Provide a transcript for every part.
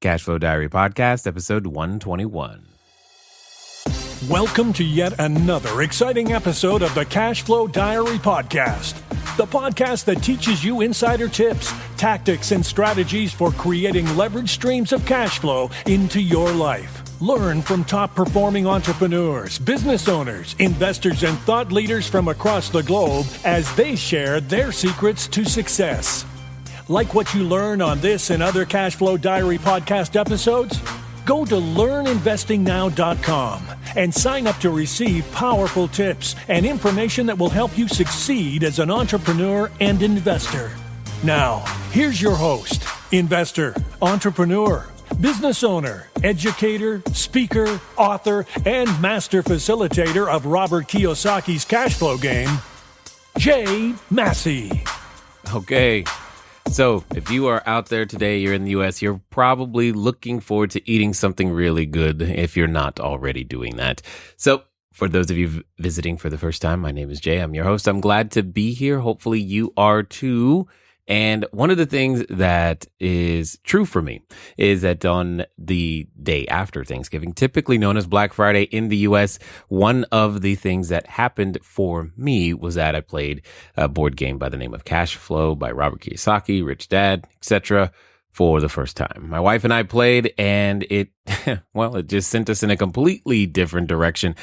Cashflow Diary Podcast, episode 121. Welcome to yet another exciting episode of the Cashflow Diary Podcast, the podcast that teaches you insider tips, tactics, and strategies for creating leverage streams of cash flow into your life. Learn from top-performing entrepreneurs, business owners, investors, and thought leaders from across the globe as they share their secrets to success. Like what you learn on this and other Cashflow Diary podcast episodes? Go to learninvestingnow.com and sign up to receive powerful tips and information that will help you succeed as an entrepreneur and investor. Now, here's your host, investor, entrepreneur, business owner, educator, speaker, author, and master facilitator of Robert Kiyosaki's cash flow game, Jay Massey. Okay, so if you are out there today, you're in the U.S., you're probably looking forward to eating something really good if you're not already doing that. So for those of you visiting for the first time, my name is Jay. I'm your host. I'm glad to be here. Hopefully you are too. And one of the things that is true for me is that on the day after Thanksgiving, typically known as Black Friday in the U.S., one of the things that happened for me was that I played a board game by the name of Cashflow by Robert Kiyosaki, Rich Dad, etc. for the first time. My wife and I played, and it just sent us in a completely different direction.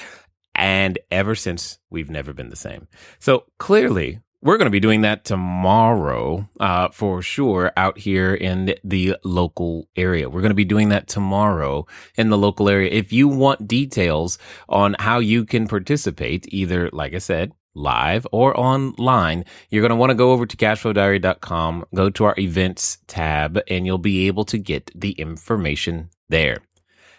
And ever since, we've never been the same. So clearly, we're going to be doing that tomorrow for sure out here in the local area. We're going to be doing that tomorrow in the local area. If you want details on how you can participate, either, like I said, live or online, you're going to want to go over to CashFlowDiary.com, go to our events tab, and you'll be able to get the information there.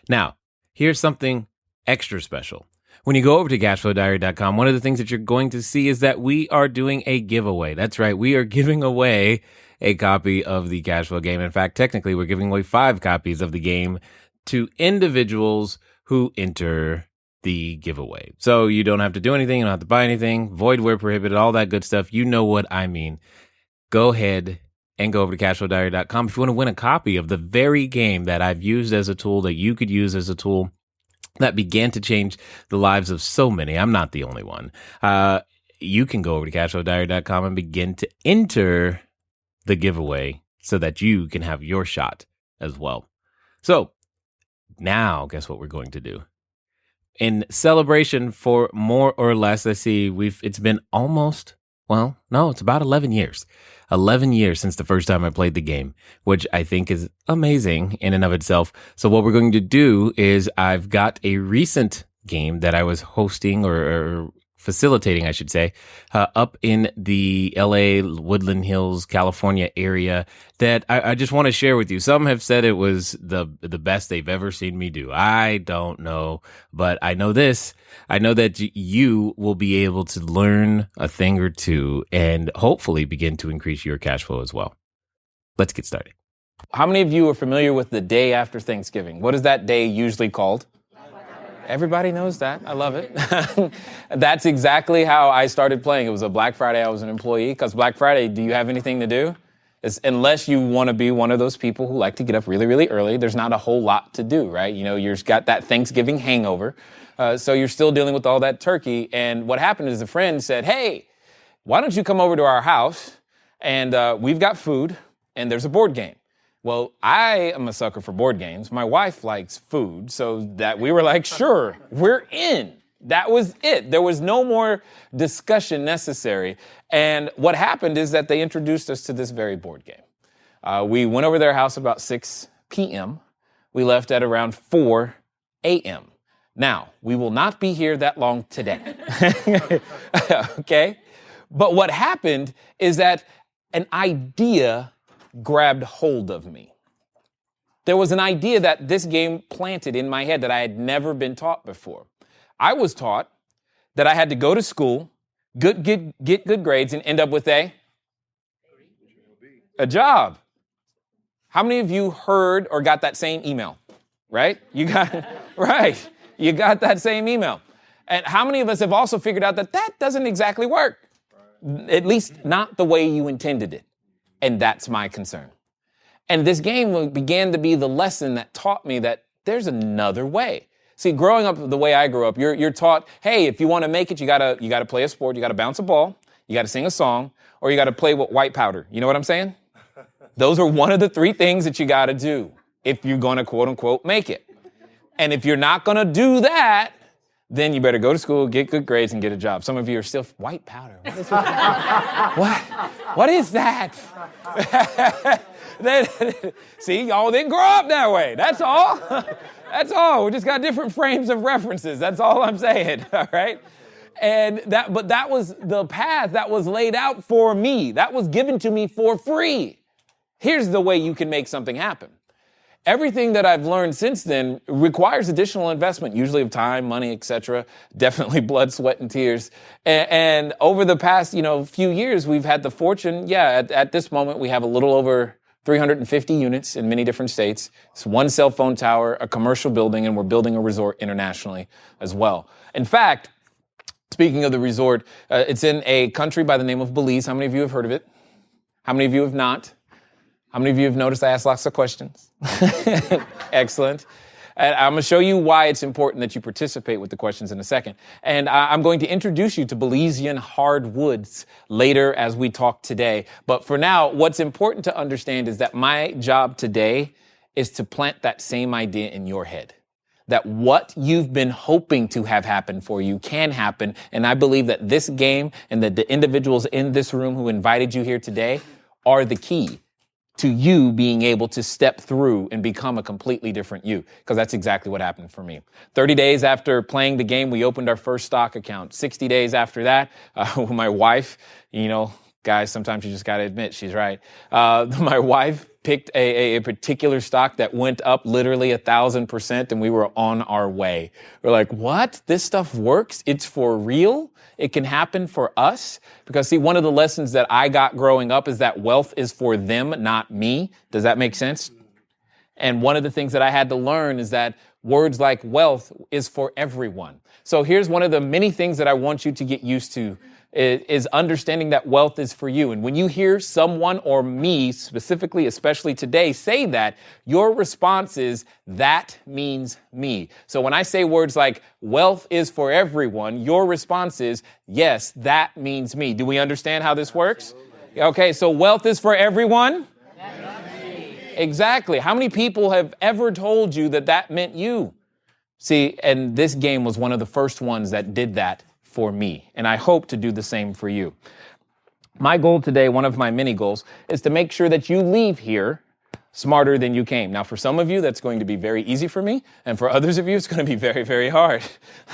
Now, here's something extra special. When you go over to CashFlowDiary.com, one of the things that you're going to see is that we are doing a giveaway. That's right. We are giving away a copy of the Cashflow game. In fact, technically, we're giving away 5 copies of the game to individuals who enter the giveaway. So you don't have to do anything. You don't have to buy anything. Void where prohibited, all that good stuff. You know what I mean. Go ahead and go over to CashFlowDiary.com if you want to win a copy of the very game that I've used as a tool, that you could use as a tool, that began to change the lives of so many. I'm not the only one. You can go over to CashFlowDiary.com and begin to enter the giveaway so that you can have your shot as well. So now, guess what we're going to do? In celebration for more or less, let's see, it's been almost, it's about 11 years. 11 years since the first time I played the game, which I think is amazing in and of itself. So what we're going to do is I've got a recent game that I was hosting or facilitating, I should say, up in the LA, Woodland Hills, California area that I just want to share with you. Some have said it was the best they've ever seen me do. I don't know, but I know this. I know that you will be able to learn a thing or two and hopefully begin to increase your cash flow as well. Let's get started. How many of you are familiar with the day after Thanksgiving? What is that day usually called? Everybody knows that. I love it. That's exactly how I started playing. It was a Black Friday. I was an employee because Black Friday, do you have anything to do? Unless you want to be one of those people who like to get up really, really early, there's not a whole lot to do, right? You know, you've got that Thanksgiving hangover. So you're still dealing with all that turkey. And what happened is a friend said, hey, why don't you come over to our house and we've got food and there's a board game. Well, I am a sucker for board games. My wife likes food, so that we were like, sure, we're in. That was it. There was no more discussion necessary. And what happened is that they introduced us to this very board game. We went over to their house about 6 p.m. We left at around 4 a.m. Now, we will not be here that long today. Okay? But what happened is that an idea grabbed hold of me. There was an idea that this game planted in my head that I had never been taught before. I was taught that I had to go to school, get good grades, and end up with a job. How many of you heard or got that same email? Right? You got that same email. And how many of us have also figured out that that doesn't exactly work? At least not the way you intended it. And that's my concern. And this game began to be the lesson that taught me that there's another way. See, growing up the way I grew up, you're taught, hey, if you want to make it, you gotta play a sport, you gotta bounce a ball, you gotta sing a song, or you gotta play with white powder. You know what I'm saying? Those are one of the 3 things that you gotta do if you're gonna quote unquote make it. And if you're not gonna do that, then you better go to school, get good grades, and get a job. Some of you are still white powder. What is that? See, y'all didn't grow up that way. That's all. That's all. We just got different frames of references. That's all I'm saying. All right. But that was the path that was laid out for me. That was given to me for free. Here's the way you can make something happen. Everything that I've learned since then requires additional investment, usually of time, money, etc. Definitely blood, sweat, and tears. And over the past, few years, we've had the fortune. At this moment, we have a little over 350 units in many different states. It's 1 cell phone tower, a commercial building, and we're building a resort internationally as well. In fact, speaking of the resort, it's in a country by the name of Belize. How many of you have heard of it? How many of you have not? How many of you have noticed I ask lots of questions? Excellent. And I'm going to show you why it's important that you participate with the questions in a second. And I'm going to introduce you to Belizean hardwoods later as we talk today. But for now, what's important to understand is that my job today is to plant that same idea in your head. That what you've been hoping to have happen for you can happen. And I believe that this game and that the individuals in this room who invited you here today are the key to you being able to step through and become a completely different you, because that's exactly what happened for me. 30 days after playing the game, we opened our first stock account. 60 days after that, my wife, guys, sometimes you just got to admit she's right. My wife picked a particular stock that went up literally 1,000%, and we were on our way. We're like, what? This stuff works? It's for real? It can happen for us? Because see, one of the lessons that I got growing up is that wealth is for them, not me. Does that make sense? And one of the things that I had to learn is that words like wealth is for everyone. So here's one of the many things that I want you to get used to is understanding that wealth is for you. And when you hear someone or me specifically, especially today, say that, your response is, that means me. So when I say words like wealth is for everyone, your response is, yes, that means me. Do we understand how this works? Okay, so wealth is for everyone? Exactly. How many people have ever told you that that meant you? See, and this game was one of the first ones that did that for me, and I hope to do the same for you. My goal today, one of my many goals, is to make sure that you leave here smarter than you came. Now, for some of you, that's going to be very easy for me, and for others of you, it's going to be very, very hard.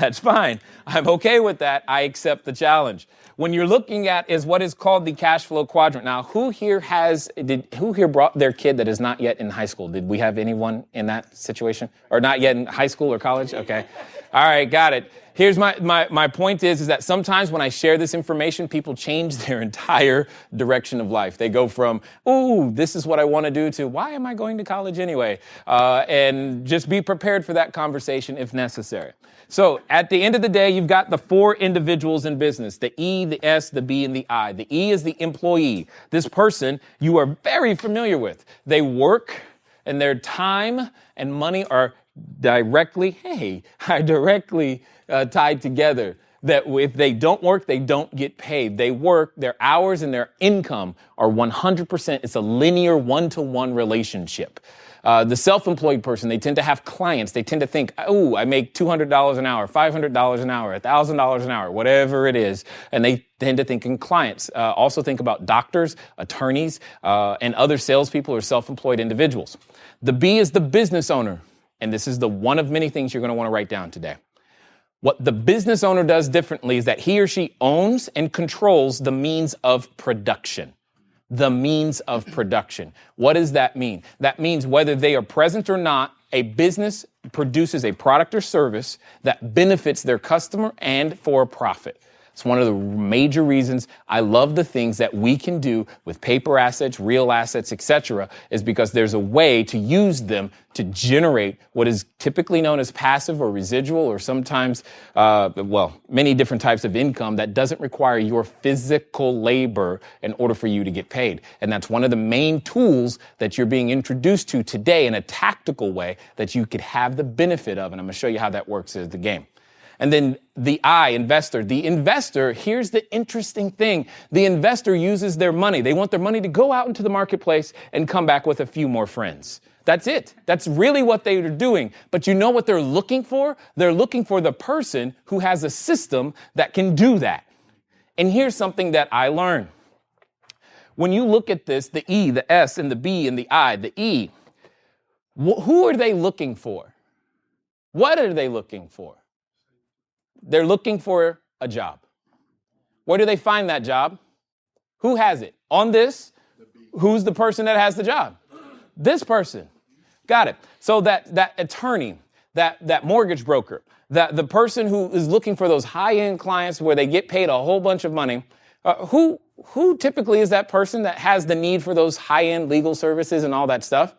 That's fine. I'm okay with that. I accept the challenge. When you're looking at is what is called the cash flow quadrant. Now, who here brought their kid that is not yet in high school? Did we have anyone in that situation? Or not yet in high school or college? Okay. All right, got it. Here's my point is that sometimes when I share this information, people change their entire direction of life. They go from, ooh, this is what I want to do, to why am I going to college anyway? And just be prepared for that conversation if necessary. So at the end of the day, you've got the 4 individuals in business, the E, the S, the B, and the I. The E is the employee. This person you are very familiar with. They work, and their time and money are directly tied together. That if they don't work, they don't get paid. They work, their hours and their income are 100%. It's a linear 1-to-1 relationship. The self-employed person, they tend to have clients. They tend to think, oh, I make $200 an hour, $500 an hour, $1,000 an hour, whatever it is. And they tend to think in clients. Also think about doctors, attorneys, and other salespeople or self-employed individuals. The B is the business owner. And this is the one of many things you're going to want to write down today. What the business owner does differently is that he or she owns and controls the means of production. The means of production. What does that mean? That means whether they are present or not, a business produces a product or service that benefits their customer and for a profit. It's one of the major reasons I love the things that we can do with paper assets, real assets, etc., is because there's a way to use them to generate what is typically known as passive or residual, or sometimes, many different types of income that doesn't require your physical labor in order for you to get paid. And that's one of the main tools that you're being introduced to today in a tactical way that you could have the benefit of. And I'm going to show you how that works as the game. And then the I, investor. The investor, here's the interesting thing. The investor uses their money. They want their money to go out into the marketplace and come back with a few more friends. That's it. That's really what they are doing. But you know what they're looking for? They're looking for the person who has a system that can do that. And here's something that I learned. When you look at this, the E, the S, and the B, and the I, the E, who are they looking for? What are they looking for? They're looking for a job. Where do they find that job? Who has it? On this, who's the person that has the job? This person. Got it. So that attorney, that mortgage broker, the person who is looking for those high-end clients where they get paid a whole bunch of money, who typically is that person that has the need for those high-end legal services and all that stuff?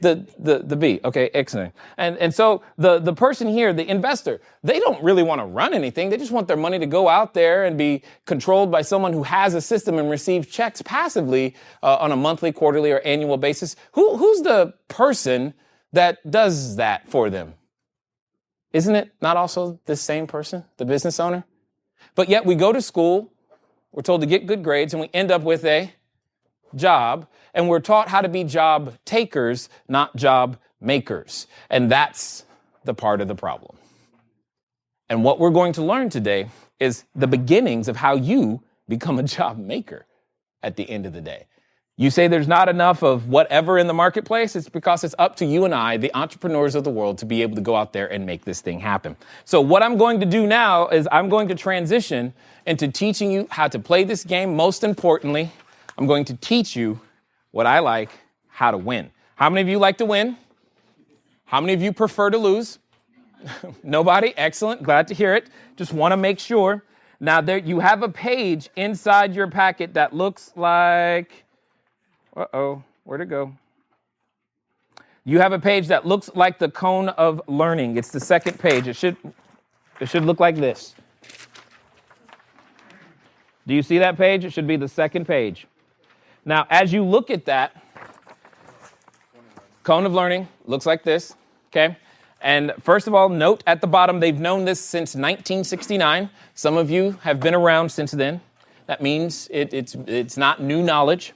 The B. Okay, excellent. And so the person here, the investor, they don't really want to run anything. They just want their money to go out there and be controlled by someone who has a system and receive checks passively on a monthly, quarterly, or annual basis. Who's the person that does that for them? Isn't it not also the same person, the business owner? But yet we go to school, we're told to get good grades, and we end up with a job, and we're taught how to be job takers, not job makers. And that's the part of the problem. And what we're going to learn today is the beginnings of how you become a job maker at the end of the day. You say there's not enough of whatever in the marketplace, it's because it's up to you and I, the entrepreneurs of the world, to be able to go out there and make this thing happen. So what I'm going to do now is I'm going to transition into teaching you how to play this game. Most importantly, I'm going to teach you what I like, how to win. How many of you like to win? How many of you prefer to lose? Nobody? Excellent. Glad to hear it. Just want to make sure. Now, there you have a page inside your packet that looks like... where'd it go? You have a page that looks like the cone of learning. It's the second page. It should look like this. Do you see that page? It should be the second page. Now, as you look at that, cone of learning looks like this, okay? And first of all, note at the bottom, they've known this since 1969. Some of you have been around since then. That means it's not new knowledge.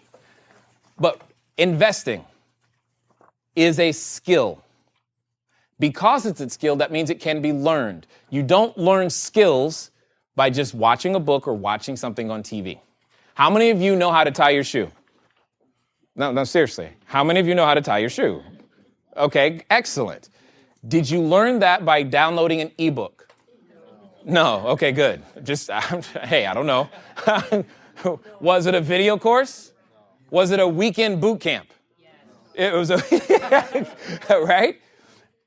But investing is a skill. Because it's a skill, that means it can be learned. You don't learn skills by just watching a book or watching something on TV. How many of you know how to tie your shoe? No, seriously. How many of you know how to tie your shoe? Okay, excellent. Did you learn that by downloading an ebook? No. Okay, good. Hey, I don't know. Was it a video course? Was it a weekend boot camp? It was right?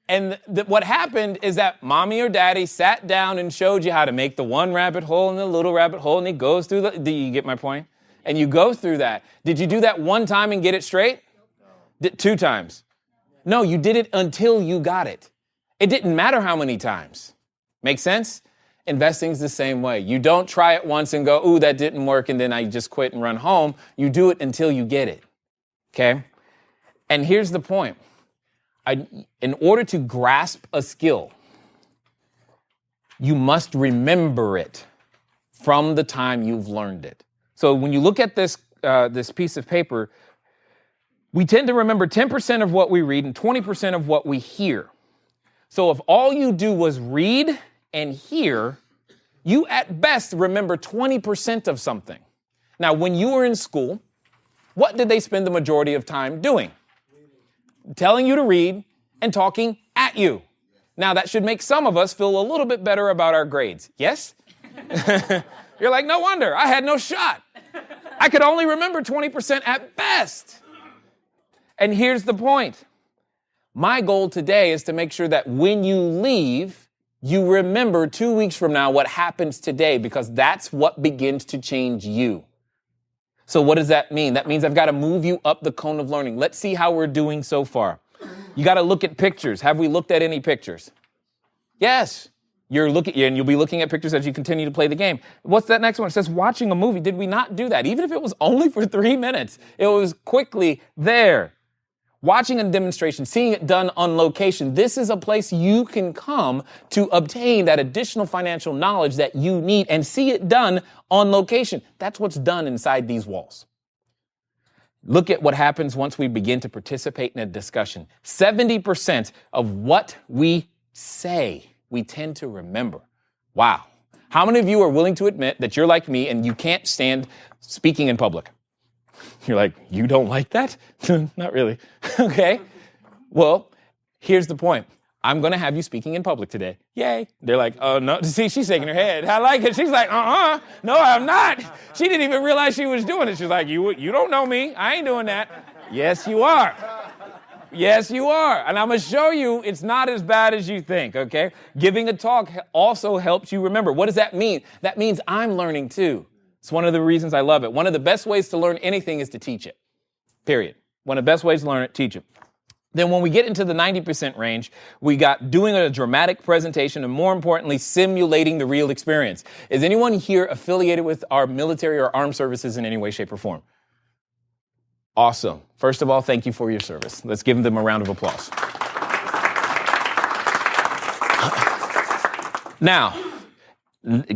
And what happened is that mommy or daddy sat down and showed you how to make the one rabbit hole and the little rabbit hole, and it goes through do you get my point? And you go through that. Did you do that one time and get it straight? No. 2 times. No, you did it until you got it. It didn't matter how many times. Make sense? Investing's the same way. You don't try it once and go, ooh, that didn't work, and then I just quit and run home. You do it until you get it. Okay? And here's the point. In order to grasp a skill, you must remember it from the time you've learned it. So when you look at this piece of paper, we tend to remember 10% of what we read and 20% of what we hear. So if all you do was read and hear, you at best remember 20% of something. Now, when you were in school, what did they spend the majority of time doing? Telling you to read and talking at you. Now, that should make some of us feel a little bit better about our grades. Yes? You're like, no wonder, I had no shot. I could only remember 20% at best. And here's the point. My goal today is to make sure that when you leave, you remember 2 weeks from now what happens today, because that's what begins to change you. So what does that mean? That means I've got to move you up the cone of learning. Let's see how we're doing so far. You got to look at pictures. Have we looked at any pictures? Yes. And you'll be looking at pictures as you continue to play the game. What's that next one? It says watching a movie. Did we not do that? Even if it was only for 3 minutes, it was quickly there. Watching a demonstration, seeing it done on location. This is a place you can come to obtain that additional financial knowledge that you need and see it done on location. That's what's done inside these walls. Look at what happens once we begin to participate in a discussion. 70% of what we say, we tend to remember. Wow. How many of you are willing to admit that you're like me and you can't stand speaking in public? You're like, you don't like that? Not really. Okay. Well, here's the point. I'm going to have you speaking in public today. Yay. They're like, oh, no. See, she's shaking her head. I like it. She's like, no, I'm not. She didn't even realize she was doing it. She's like, you don't know me. I ain't doing that. Yes, you are. Yes, you are. And I'm going to show you it's not as bad as you think, okay? Giving a talk also helps you remember. What does that mean? That means I'm learning too. It's one of the reasons I love it. One of the best ways to learn anything is to teach it, period. One of the best ways to learn it, teach it. Then when we get into the 90% range, we got doing a dramatic presentation and, more importantly, simulating the real experience. Is anyone here affiliated with our military or armed services in any way, shape, or form? Awesome. First of all, thank you for your service. Let's give them a round of applause. Now,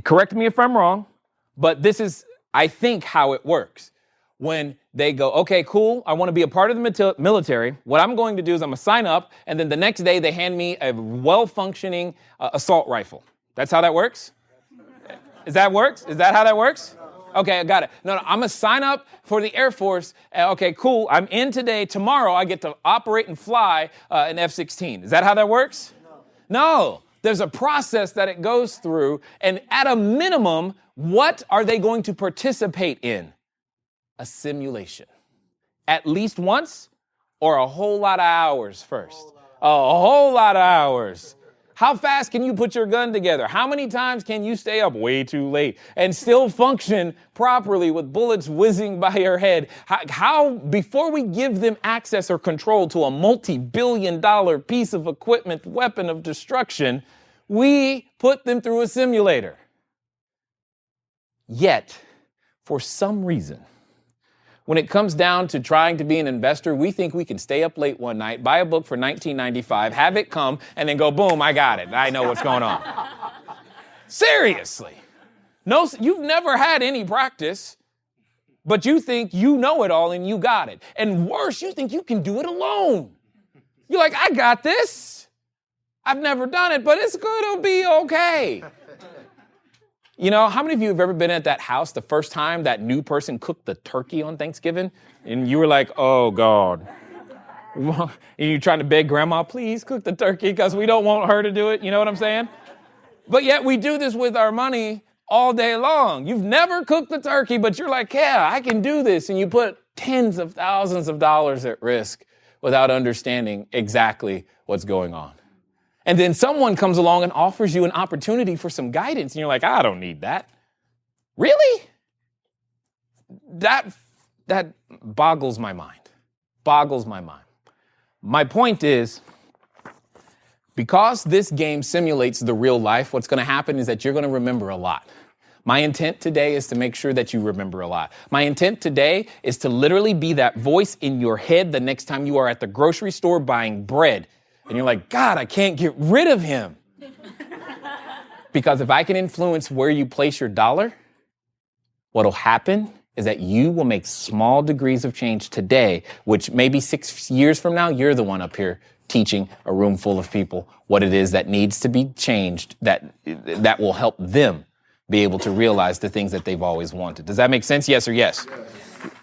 correct me if I'm wrong, but this is, I think, how it works. When they go, okay, cool, I want to be a part of the military, what I'm going to do is I'm going to sign up, and then the next day they hand me a well-functioning assault rifle. That's how that works? Is that how that works? Okay, I got it. No, I'm going to sign up for the Air Force. Okay, cool, I'm in today. Tomorrow I get to operate and fly an F-16. Is that how that works? No. There's a process that it goes through, and at a minimum, what are they going to participate in? A simulation. At least once, or a whole lot of hours first? A whole lot of hours. How fast can you put your gun together? How many times can you stay up way too late and still function properly with bullets whizzing by your head? How before we give them access or control to a multi-billion-dollar piece of equipment, weapon of destruction, we put them through a simulator. Yet, for some reason, when it comes down to trying to be an investor, we think we can stay up late one night, buy a book for $19.95, have it come, and then go, boom, I got it. I know what's going on. Seriously. No, you've never had any practice, but you think you know it all and you got it. And worse, you think you can do it alone. You're like, I got this. I've never done it, but it's going to be okay. You know, how many of you have ever been at that house the first time that new person cooked the turkey on Thanksgiving? And you were like, oh, God. And you're trying to beg grandma, please cook the turkey because we don't want her to do it. You know what I'm saying? But yet we do this with our money all day long. You've never cooked the turkey, but you're like, yeah, I can do this. And you put tens of thousands of dollars at risk without understanding exactly what's going on. And then someone comes along and offers you an opportunity for some guidance, and you're like, I don't need that. Really? That boggles my mind. Boggles my mind. My point is, because this game simulates the real life, what's going to happen is that you're going to remember a lot. My intent today is to make sure that you remember a lot. My intent today is to literally be that voice in your head the next time you are at the grocery store buying bread. And you're like, God, I can't get rid of him. Because if I can influence where you place your dollar, what'll happen is that you will make small degrees of change today, which maybe 6 years from now, you're the one up here teaching a room full of people what it is that needs to be changed, that will help them be able to realize the things that they've always wanted. Does that make sense? Yes or yes?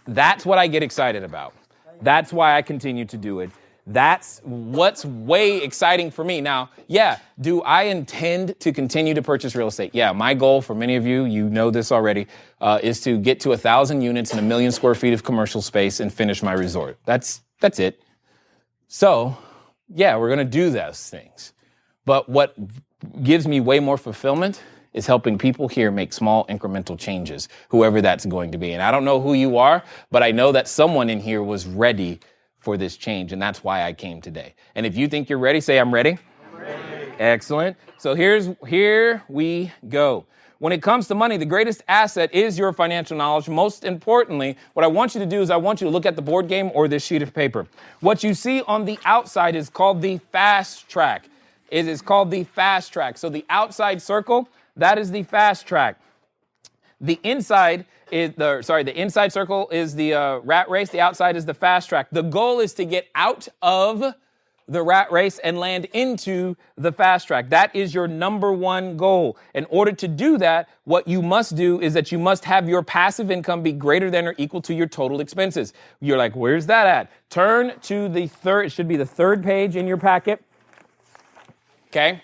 That's what I get excited about. That's why I continue to do it. That's what's way exciting for me. Now, yeah, do I intend to continue to purchase real estate? Yeah, my goal for many of you, you know this already, is to get to 1,000 units and 1 million square feet of commercial space and finish my resort. That's it. So, yeah, we're going to do those things. But what gives me way more fulfillment is helping people here make small incremental changes, whoever that's going to be. And I don't know who you are, but I know that someone in here was ready for this change, and that's why I came today. And if you think you're ready, say, I'm ready. I'm ready. Excellent. So here we go. When it comes to money, the greatest asset is your financial knowledge. Most importantly, what I want you to do is I want you to look at the board game or this sheet of paper. What you see on the outside is called the fast track. It is called the fast track. So the outside circle, that is the fast track. The inside circle is the rat race. The outside is the fast track. The goal is to get out of the rat race and land into the fast track. That is your number one goal. In order to do that, what you must do is that you must have your passive income be greater than or equal to your total expenses. You're like, where's that at? Turn to the third, it should be the third page in your packet. Okay?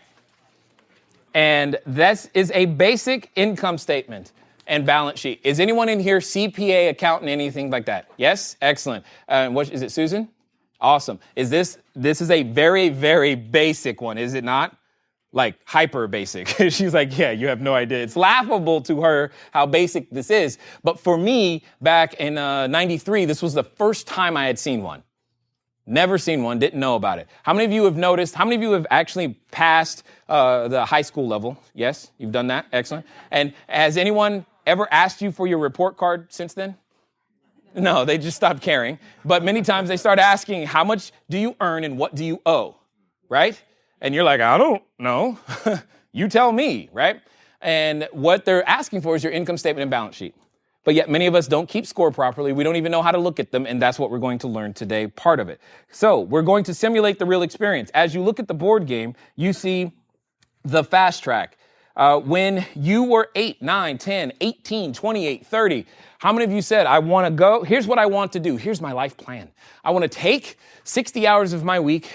And this is a basic income statement and balance sheet. Is anyone in here CPA, accountant, anything like that? Yes? Excellent. What is it, Susan? Awesome. This is a very, very basic one, is it not? Like hyper basic. She's like, yeah, you have no idea. It's laughable to her how basic this is. But for me, back in 93, this was the first time I had seen one. Never seen one, didn't know about it. How many of you have noticed? How many of you have actually passed the high school level? Yes, you've done that. Excellent. And has anyone ever asked you for your report card since then? No, they just stopped caring. But many times they start asking, how much do you earn and what do you owe? Right? And you're like, I don't know. You tell me, right? And what they're asking for is your income statement and balance sheet. But yet many of us don't keep score properly. We don't even know how to look at them. And that's what we're going to learn today, part of it. So we're going to simulate the real experience. As you look at the board game, you see the fast track. When you were 8, 9, 10, 18, 28, 30, how many of you said, I want to go? Here's what I want to do. Here's my life plan. I want to take 60 hours of my week,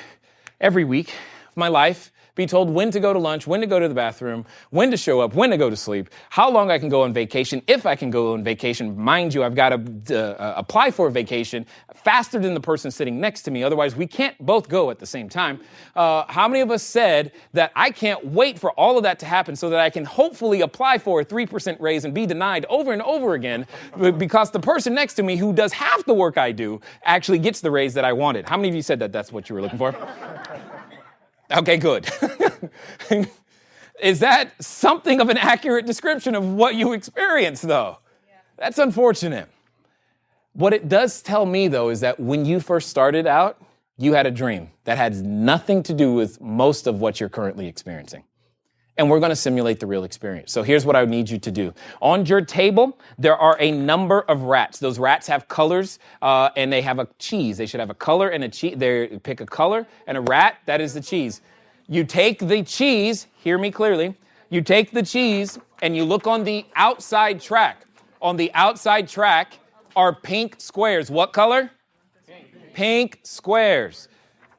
every week of my life, be told when to go to lunch, when to go to the bathroom, when to show up, when to go to sleep, how long I can go on vacation, if I can go on vacation. Mind you, I've got to apply for a vacation faster than the person sitting next to me. Otherwise, we can't both go at the same time. How many of us said that I can't wait for all of that to happen so that I can hopefully apply for a 3% raise and be denied over and over again because the person next to me who does half the work I do actually gets the raise that I wanted? How many of you said that that's what you were looking for? Okay, good. Is that something of an accurate description of what you experienced, though? Yeah. That's unfortunate. What it does tell me, though, is that when you first started out, you had a dream that had nothing to do with most of what you're currently experiencing. And we're going to simulate the real experience. So here's what I need you to do. On your table, there are a number of rats. Those rats have colors, and they have a cheese. They should have a color and a cheese. They pick a color and a rat. That is the cheese. You take the cheese, hear me clearly. You take the cheese and you look on the outside track. On the outside track are pink squares. What color? Pink squares.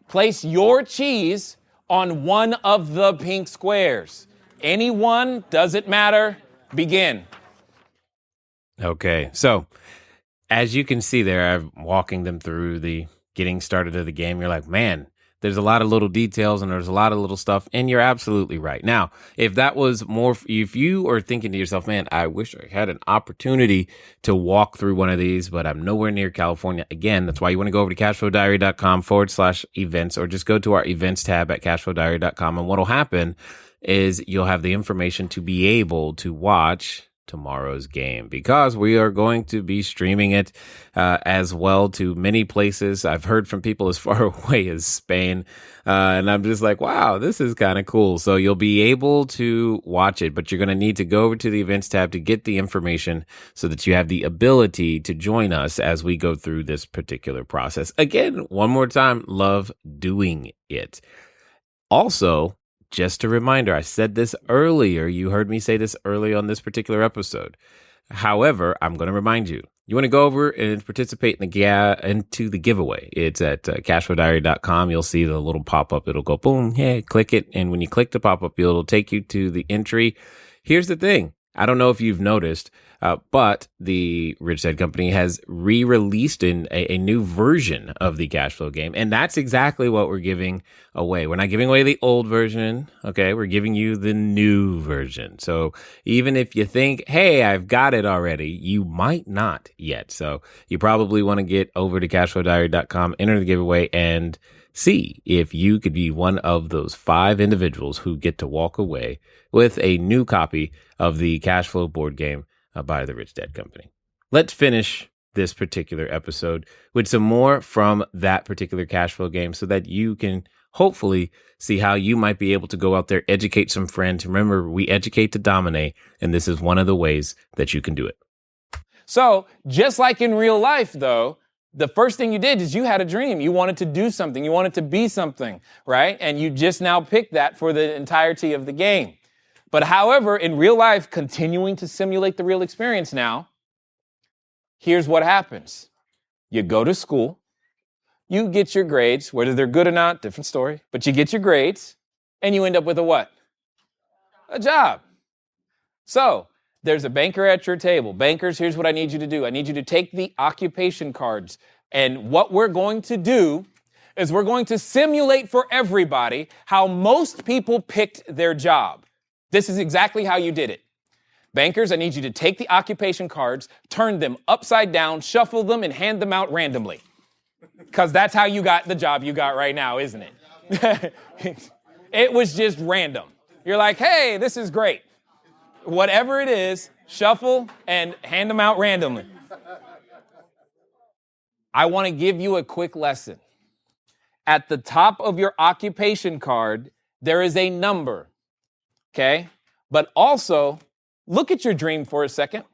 Place your cheese on one of the pink squares. Any one, doesn't matter. Begin. Okay, so as you can see there, I'm walking them through the getting started of the game. You're like, man, there's a lot of little details and there's a lot of little stuff, and you're absolutely right. Now, if that was more, if you are thinking to yourself, man, I wish I had an opportunity to walk through one of these, but I'm nowhere near California. Again, that's why you want to go over to cashflowdiary.com/events, or just go to our events tab at cashflowdiary.com. And what'll happen is you'll have the information to be able to watch tomorrow's game, because we are going to be streaming it as well to many places. I've heard from people as far away as Spain, and I'm just like, wow, this is kind of cool. So you'll be able to watch it, but you're going to need to go over to the events tab to get the information so that you have the ability to join us as we go through this particular process. Again, one more time, love doing it. Also, just a reminder, I said this earlier. You heard me say this early on this particular episode. However, I'm going to remind you, you want to go over and participate into the giveaway. It's at cashflowdiary.com. You'll see the little pop-up. It'll go boom, hey, click it. And when you click the pop-up, it'll take you to the entry. Here's the thing. I don't know if you've noticed, but the Rich Dad Company has re-released a new version of the Cashflow game, and that's exactly what we're giving away. We're not giving away the old version, okay? We're giving you the new version. So even if you think, hey, I've got it already, you might not yet. So you probably want to get over to CashFlowDiary.com, enter the giveaway, and see if you could be one of those 5 individuals who get to walk away with a new copy of the Cashflow board game by the Rich Dad Company. Let's finish this particular episode with some more from that particular Cashflow game so that you can hopefully see how you might be able to go out there, educate some friends. Remember, we educate to dominate, and this is one of the ways that you can do it. So just like in real life, though, the first thing you did is you had a dream. You wanted to do something. You wanted to be something, right? And you just now picked that for the entirety of the game. But however, in real life, continuing to simulate the real experience now, here's what happens. You go to school, you get your grades, whether they're good or not, different story, but you get your grades, and you end up with a what? A job. So there's a banker at your table. Bankers, here's what I need you to do. I need you to take the occupation cards. And what we're going to do is we're going to simulate for everybody how most people picked their job. This is exactly how you did it. Bankers, I need you to take the occupation cards, turn them upside down, shuffle them, and hand them out randomly. Because that's how you got the job you got right now, isn't it? It was just random. You're like, hey, this is great. Whatever it is, shuffle and hand them out randomly. I want to give you a quick lesson. At the top of your occupation card, there is a number, okay? But also, look at your dream for a second.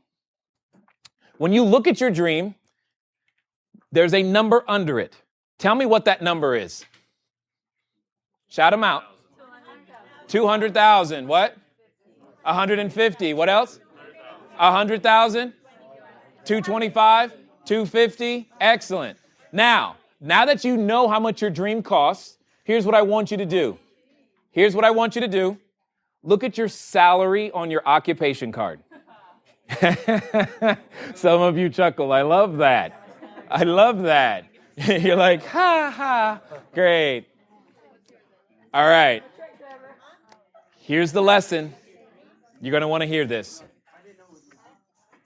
When you look at your dream, there's a number under it. Tell me what that number is. Shout them out. 200,000. What? 150. What else? 100,000. 225. 250. Excellent. Now that you know how much your dream costs, here's what I want you to do. Look at your salary on your occupation card. Some of you chuckle. I love that. You're like, ha, ha. Great. All right. Here's the lesson. You're going to want to hear this.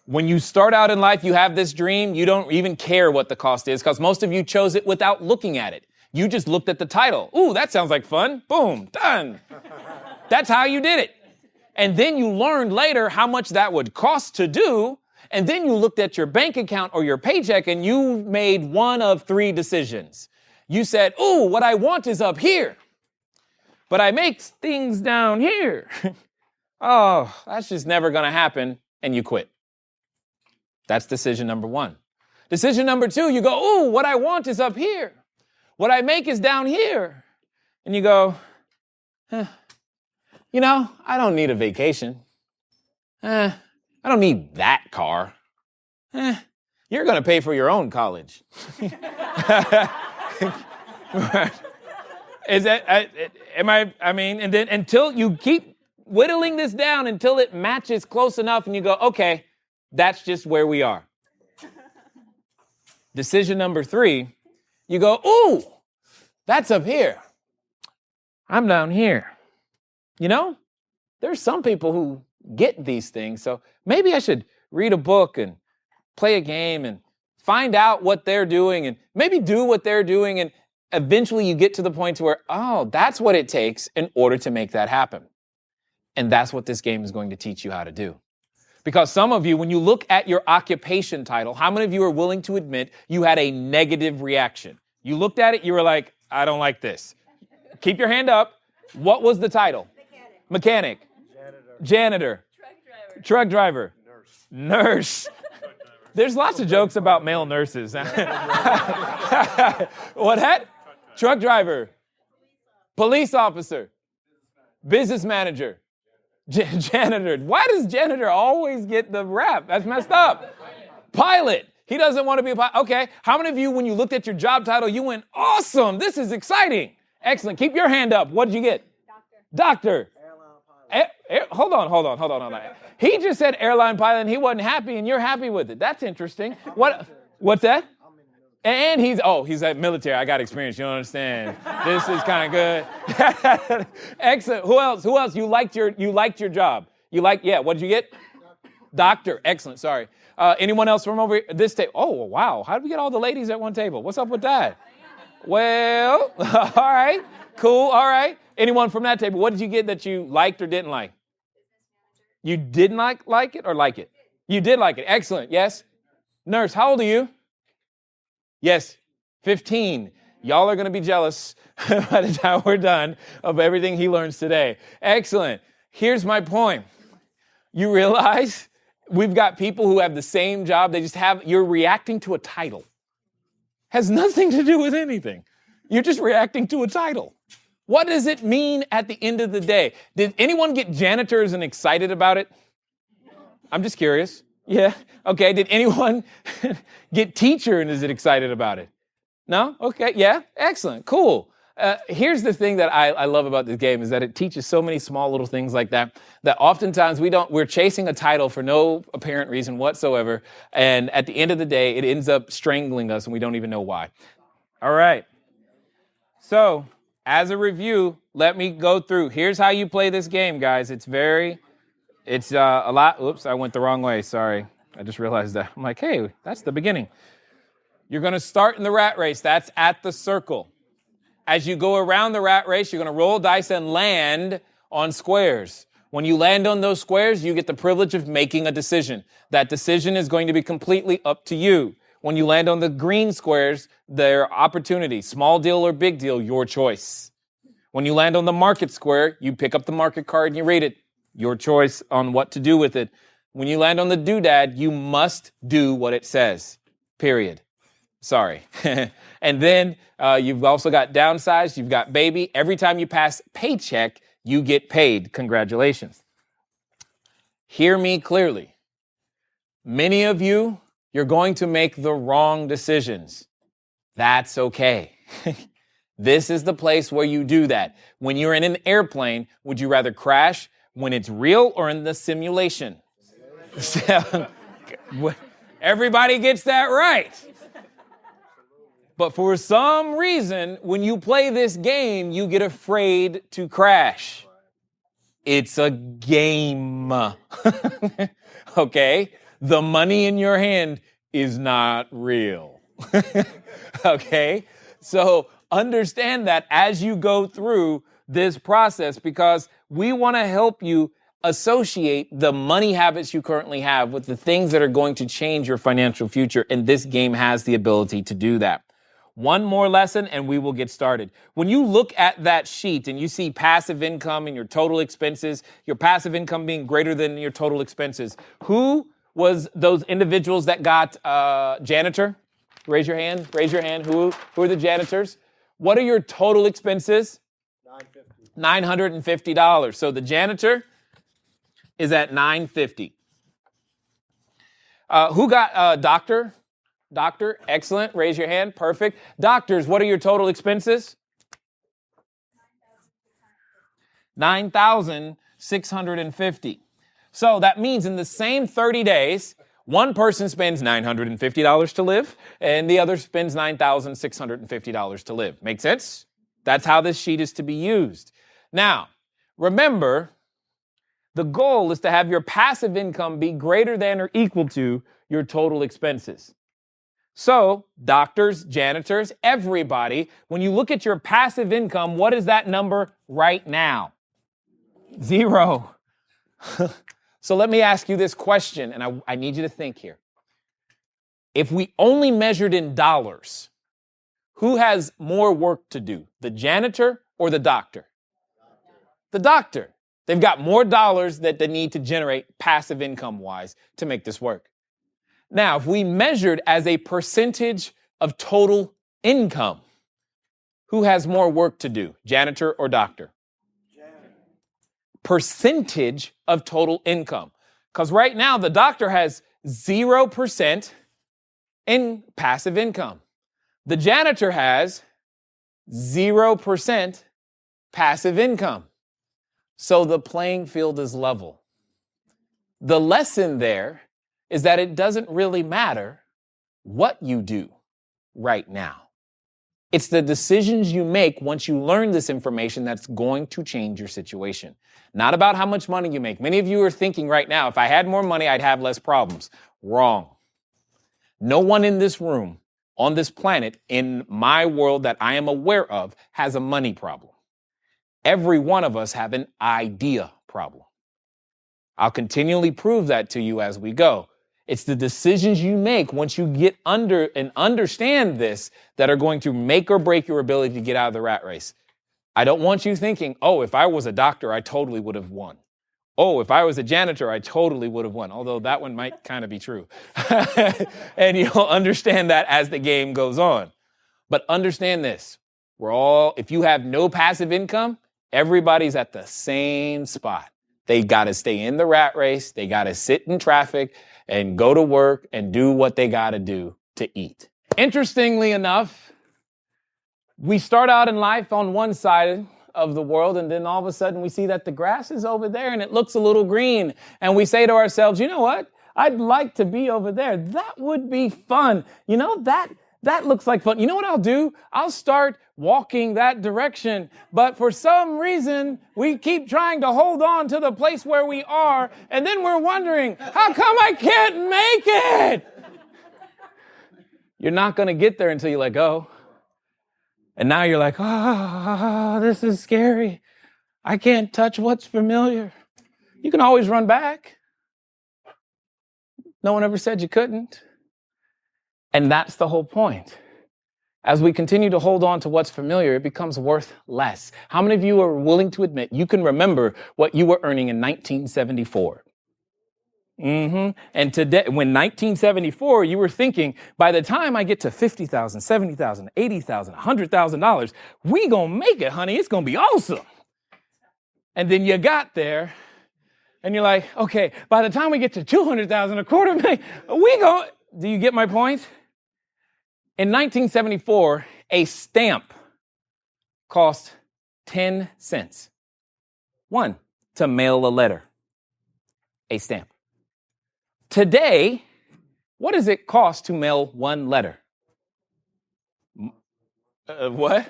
When you start out in life, you have this dream, you don't even care what the cost is because most of you chose it without looking at it. You just looked at the title. Ooh, that sounds like fun. Boom, done. That's how you did it. And then you learned later how much that would cost to do. And then you looked at your bank account or your paycheck and you made one of 3 decisions. You said, ooh, what I want is up here, but I make things down here. Oh, that's just never going to happen. And you quit. That's decision number 1. Decision number 2, you go, ooh, what I want is up here. What I make is down here. And you go, I don't need a vacation. I don't need that car. You're going to pay for your own college. Is that, and then until you keep whittling this down until it matches close enough and you go, okay, that's just where we are. Decision number 3, you go, ooh, that's up here. I'm down here. There's some people who get these things, so maybe I should read a book and play a game and find out what they're doing and maybe do what they're doing, and eventually you get to the point where, oh, that's what it takes in order to make that happen. And that's what this game is going to teach you how to do. Because some of you, when you look at your occupation title, how many of you are willing to admit you had a negative reaction? You looked at it, you were like, I don't like this. Keep your hand up. What was the title? Mechanic. Janitor. Truck driver. Nurse. There's lots of jokes about male nurses. What that? Truck driver. Police officer. Business manager. Janitor. Why does janitor always get the rap? That's messed up. Pilot. He doesn't want to be a pilot. Okay. How many of you, when you looked at your job title, you went, awesome, this is exciting. Excellent. Keep your hand up. What did you get? Doctor. Hold on. He just said airline pilot and he wasn't happy and you're happy with it. That's interesting. What's that? And he's at military. I got experience. You don't understand. This is kind of good. Excellent. Who else? You liked your job. What did you get? Doctor. Excellent. Sorry. Anyone else from over this table? Oh, wow. How did we get all the ladies at one table? What's up with that? Well, all right. Cool. All right. Anyone from that table? What did you get that you liked or didn't like? You didn't like it or like it? You did like it. Excellent. Yes. Nurse, how old are you? Yes. 15. Y'all are going to be jealous by the time we're done of everything he learns today. Excellent. Here's my point. You realize we've got people who have the same job. You're reacting to a title. Has nothing to do with anything. You're just reacting to a title. What does it mean at the end of the day? Did anyone get janitors and excited about it? I'm just curious. Yeah. Okay. Did anyone get teacher and is it excited about it? No? Okay. Yeah. Excellent. Cool. Here's the thing that I love about this game is that it teaches so many small little things like that oftentimes we're chasing a title for no apparent reason whatsoever. And at the end of the day, it ends up strangling us and we don't even know why. All right. So as a review, let me go through. Here's how you play this game, guys. It's a lot. Oops, I went the wrong way. Sorry. I just realized that. I'm like, hey, that's the beginning. You're going to start in the rat race. That's at the circle. As you go around the rat race, you're going to roll dice and land on squares. When you land on those squares, you get the privilege of making a decision. That decision is going to be completely up to you. When you land on the green squares, they're opportunities. Small deal or big deal, your choice. When you land on the market square, you pick up the market card and you read it. Your choice on what to do with it. When you land on the doodad, you must do what it says. Period. Sorry. And then you've also got downsize. You've got baby. Every time you pass paycheck, you get paid. Congratulations. Hear me clearly. Many of you, you're going to make the wrong decisions. That's okay. This is the place where you do that. When you're in an airplane, would you rather crash when it's real or in the simulation? Everybody gets that right. But for some reason, when you play this game, you get afraid to crash. It's a game. Okay? The money in your hand is not real. Okay? So understand that as you go through this process, because we want to help you associate the money habits you currently have with the things that are going to change your financial future. And this game has the ability to do that. One more lesson and we will get started. When you look at that sheet and you see passive income and your total expenses, your passive income being greater than your total expenses, who was those individuals that got janitor? Raise your hand. Who are the janitors? What are your total expenses? $950. So the janitor is at $950. Who got doctor? Doctor, excellent. Raise your hand. Perfect. Doctors, what are your total expenses? $9,650. So that means in the same 30 days, one person spends $950 to live, and the other spends $9,650 to live. Make sense? That's how this sheet is to be used. Now, remember, the goal is to have your passive income be greater than or equal to your total expenses. So, doctors, janitors, everybody, when you look at your passive income, what is that number right now? 0. So let me ask you this question, and I need you to think here. If we only measured in dollars, who has more work to do, the janitor or the doctor? The doctor. They've got more dollars that they need to generate passive income-wise to make this work. Now, if we measured as a percentage of total income, who has more work to do, janitor or doctor? Percentage of total income. Because right now, the doctor has 0% in passive income. The janitor has 0% passive income. so the playing field is level. The lesson there is that it doesn't really matter what you do right now. It's the decisions you make once you learn this information that's going to change your situation. Not about how much money you make. Many of you are thinking right now, if I had more money, I'd have less problems. Wrong. No one in this room, on this planet, in my world that I am aware of, has a money problem. Every one of us have an idea problem. I'll continually prove that to you as we go. It's the decisions you make once you get under and understand this that are going to make or break your ability to get out of the rat race. I don't want you thinking, oh, if I was a doctor, I totally would have won. Oh, if I was a janitor, I totally would have won. Although that one might kind of be true. And you'll understand that as the game goes on. But understand this. If you have no passive income, everybody's at the same spot. They got to stay in the rat race. They got to sit in traffic and go to work and do what they got to do to eat. Interestingly enough, we start out in life on one side of the world, and then all of a sudden we see that the grass is over there and it looks a little green. And we say to ourselves, you know what? I'd like to be over there. That would be fun. You know, that looks like fun. You know what I'll do? I'll start walking that direction. But for some reason, we keep trying to hold on to the place where we are. And then we're wondering, how come I can't make it? You're not going to get there until you let go. And now you're like, this is scary. I can't touch what's familiar. You can always run back. No one ever said you couldn't. And that's the whole point. As we continue to hold on to what's familiar, it becomes worth less. How many of you are willing to admit you can remember what you were earning in 1974? And today, when 1974, you were thinking, by the time I get to $50,000, $70,000, $80,000, $100,000, we gonna make it, honey. It's gonna be awesome. And then you got there, and you're like, okay, by the time we get to $200,000, $250,000, do you get my point? In 1974, a stamp cost 10 cents. One, to mail a letter. A stamp. Today, what does it cost to mail one letter? What?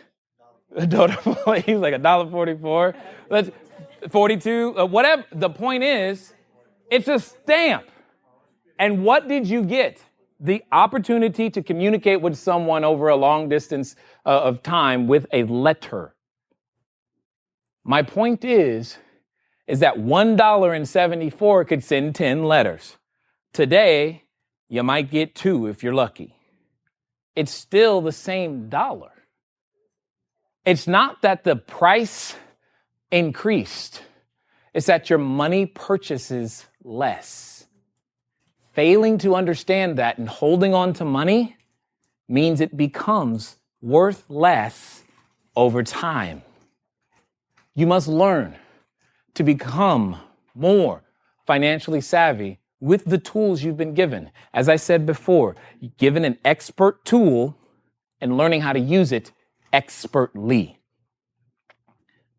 He's like $1.44. That's 42. Whatever. The point is, it's a stamp. And what did you get? The opportunity to communicate with someone over a long distance of time with a letter. My point is that $1.74 could send 10 letters. Today, you might get 2 if you're lucky. It's still the same dollar. It's not that the price increased. It's that your money purchases less. Failing to understand that and holding on to money means it becomes worth less over time. You must learn to become more financially savvy with the tools you've been given. As I said before, given an expert tool and learning how to use it expertly.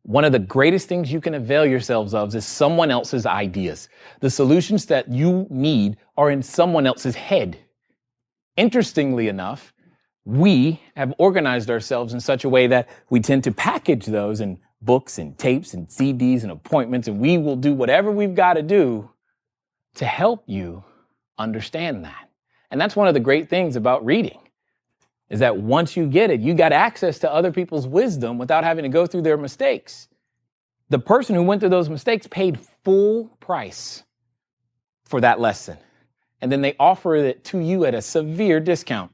One of the greatest things you can avail yourselves of is someone else's ideas. The solutions that you need are in someone else's head. Interestingly enough, we have organized ourselves in such a way that we tend to package those in books and tapes and CDs and appointments, and we will do whatever we've got to do to help you understand that. And that's one of the great things about reading, is that once you get it, you got access to other people's wisdom without having to go through their mistakes. The person who went through those mistakes paid full price for that lesson. And then they offer it to you at a severe discount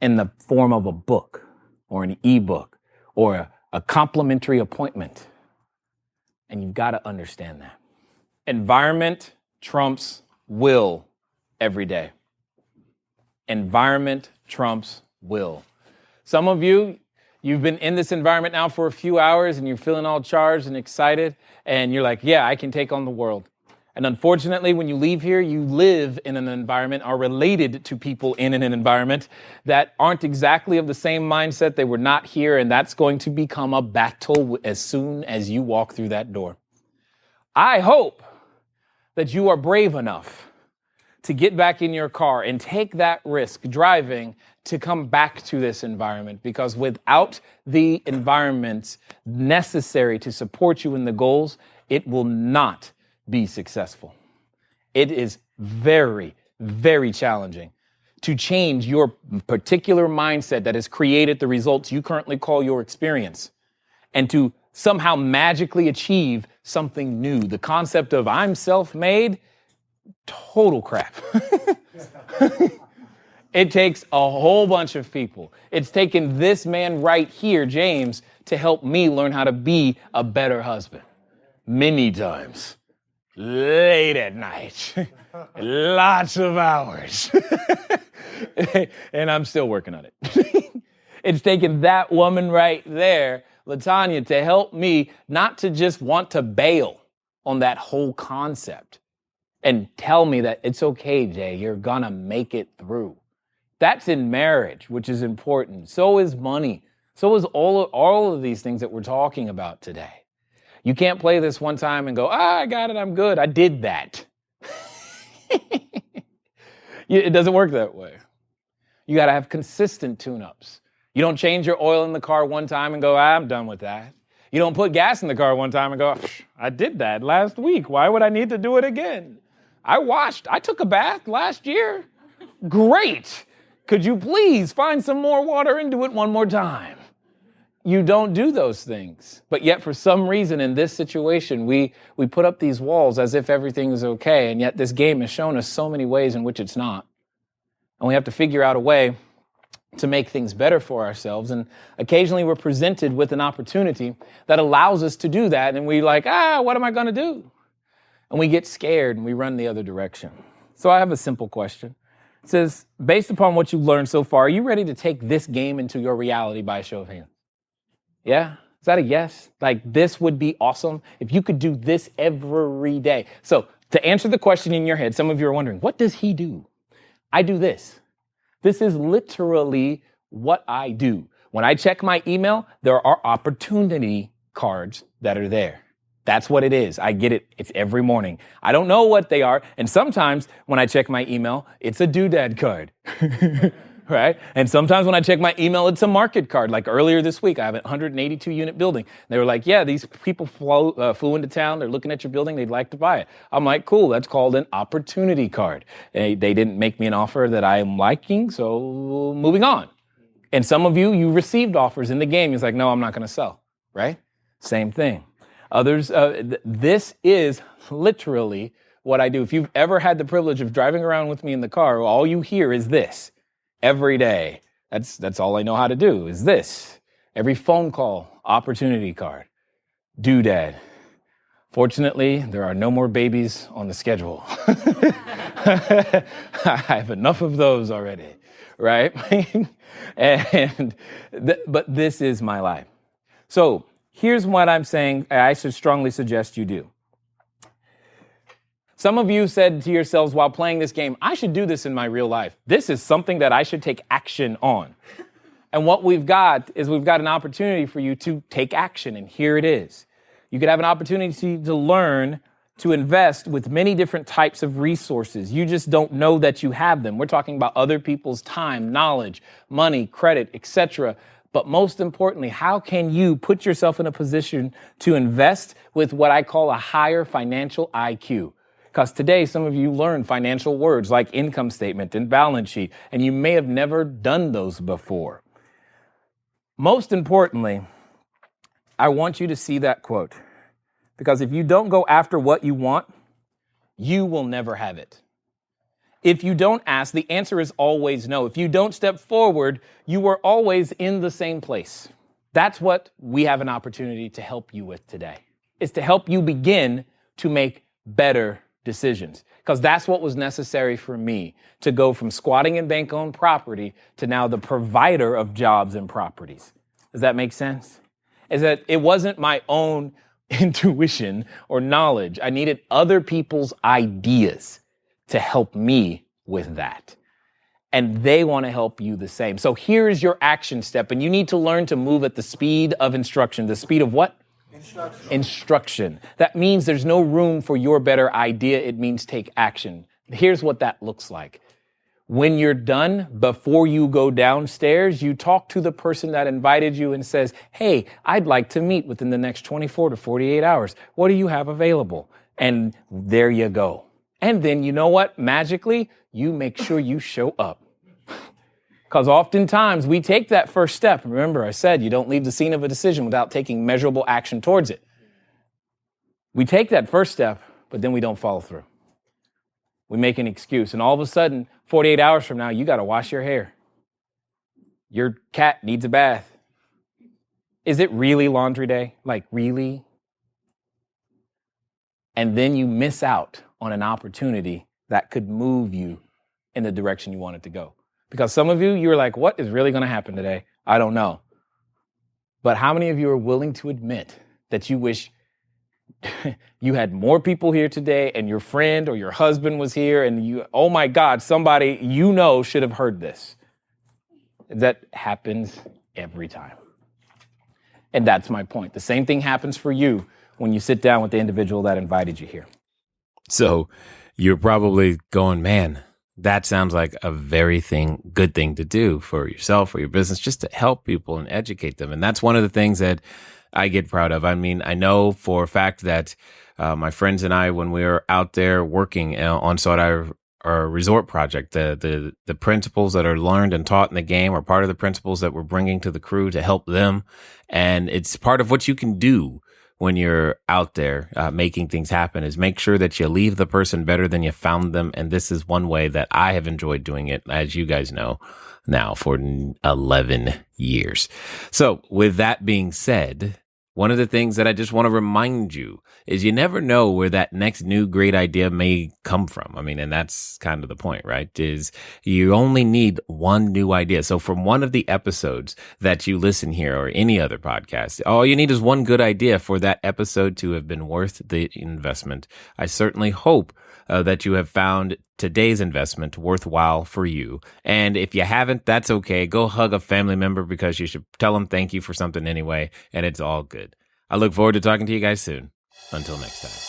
in the form of a book or an ebook or a complimentary appointment. And you've got to understand that. Environment trumps will every day. Environment trumps will. Some of you, you've been in this environment now for a few hours and you're feeling all charged and excited and you're like, yeah, I can take on the world. And unfortunately, when you leave here, you live in an environment, are related to people in an environment that aren't exactly of the same mindset. They were not here, and that's going to become a battle as soon as you walk through that door. I hope that you are brave enough to get back in your car and take that risk driving to come back to this environment, because without the environment necessary to support you in the goals, it will not be successful. It is very, very challenging to change your particular mindset that has created the results you currently call your experience and to somehow magically achieve something new. The concept of I'm self-made, total crap. It takes a whole bunch of people. It's taken this man right here, James, to help me learn how to be a better husband. Many times. Late at night. Lots of hours. And I'm still working on it. It's taken that woman right there, LaTanya, to help me not to just want to bail on that whole concept and tell me that it's okay, Jay, you're gonna make it through. That's in marriage, which is important. So is money. So is all of these things that we're talking about today. You can't play this one time and go, I got it, I'm good. I did that. It doesn't work that way. You got to have consistent tune-ups. You don't change your oil in the car one time and go, I'm done with that. You don't put gas in the car one time and go, I did that last week. Why would I need to do it again? I took a bath last year. Great. Could you please find some more water and do it one more time? You don't do those things. But yet for some reason in this situation, we put up these walls as if everything is okay. And yet this game has shown us so many ways in which it's not. And we have to figure out a way to make things better for ourselves. And occasionally we're presented with an opportunity that allows us to do that. And we're like, what am I going to do? And we get scared and we run the other direction. So I have a simple question. It says, based upon what you've learned so far, are you ready to take this game into your reality by a show of hands? Yeah? Is that a yes? Like, this would be awesome if you could do this every day. So to answer the question in your head, some of you are wondering, what does he do? I do this. This is literally what I do. When I check my email, there are opportunity cards that are there. That's what it is. I get it. It's every morning. I don't know what they are. And sometimes when I check my email, it's a doodad card. Right? And sometimes when I check my email, it's a market card. Like earlier this week, I have a 182 unit building. They were like, yeah, these people flew into town. They're looking at your building. They'd like to buy it. I'm like, cool. That's called an opportunity card. They didn't make me an offer that I am liking. So moving on. And some of you received offers in the game. It's like, no, I'm not going to sell. Right? Same thing. Others, this is literally what I do. If you've ever had the privilege of driving around with me in the car, all you hear is this. Every day. That's all I know how to do is this. Every phone call, opportunity card, doodad. Fortunately, there are no more babies on the schedule. I have enough of those already, right? But this is my life. So here's what I'm saying I should strongly suggest you do. Some of you said to yourselves while playing this game, I should do this in my real life. This is something that I should take action on. And what we've got is we've got an opportunity for you to take action, and here it is. You could have an opportunity to learn to invest with many different types of resources. You just don't know that you have them. We're talking about other people's time, knowledge, money, credit, etc. But most importantly, how can you put yourself in a position to invest with what I call a higher financial IQ? Because today, some of you learn financial words like income statement and balance sheet, and you may have never done those before. Most importantly, I want you to see that quote. Because if you don't go after what you want, you will never have it. If you don't ask, the answer is always no. If you don't step forward, you are always in the same place. That's what we have an opportunity to help you with today, is to help you begin to make better decisions. Because that's what was necessary for me to go from squatting in bank-owned property to now the provider of jobs and properties. Does that make sense? Is that it wasn't my own intuition or knowledge. I needed other people's ideas to help me with that. And they want to help you the same. So here's your action step. And you need to learn to move at the speed of instruction. The speed of what? Instruction. That means there's no room for your better idea. It means take action. Here's what that looks like. When you're done, before you go downstairs, you talk to the person that invited you and says, hey, I'd like to meet within the next 24 to 48 hours. What do you have available? And there you go. And then you know what? Magically, you make sure you show up. Because oftentimes we take that first step. Remember, I said you don't leave the scene of a decision without taking measurable action towards it. We take that first step, but then we don't follow through. We make an excuse. And all of a sudden, 48 hours from now, you got to wash your hair. Your cat needs a bath. Is it really laundry day? Like, really? And then you miss out on an opportunity that could move you in the direction you wanted to go. Because some of you, you're like, what is really going to happen today? I don't know. But how many of you are willing to admit that you wish you had more people here today and your friend or your husband was here and you, oh my God, somebody you know should have heard this? That happens every time. And that's my point. The same thing happens for you when you sit down with the individual that invited you here. So you're probably going, man, that sounds like a very good thing to do for yourself, for your business, just to help people and educate them. And that's one of the things that I get proud of. I mean, I know for a fact that my friends and I, when we were out there working on our resort project, the principles that are learned and taught in the game are part of the principles that we're bringing to the crew to help them. And it's part of what you can do when you're out there making things happen, is make sure that you leave the person better than you found them. And this is one way that I have enjoyed doing it, as you guys know, now for 11 years. So with that being said, one of the things that I just want to remind you is you never know where that next new great idea may come from. I mean, and that's kind of the point, right? Is you only need one new idea. So from one of the episodes that you listen here or any other podcast, all you need is one good idea for that episode to have been worth the investment. I certainly hope that you have found today's investment worthwhile for you. And if you haven't, that's okay. Go hug a family member because you should tell them thank you for something anyway, and it's all good. I look forward to talking to you guys soon. Until next time.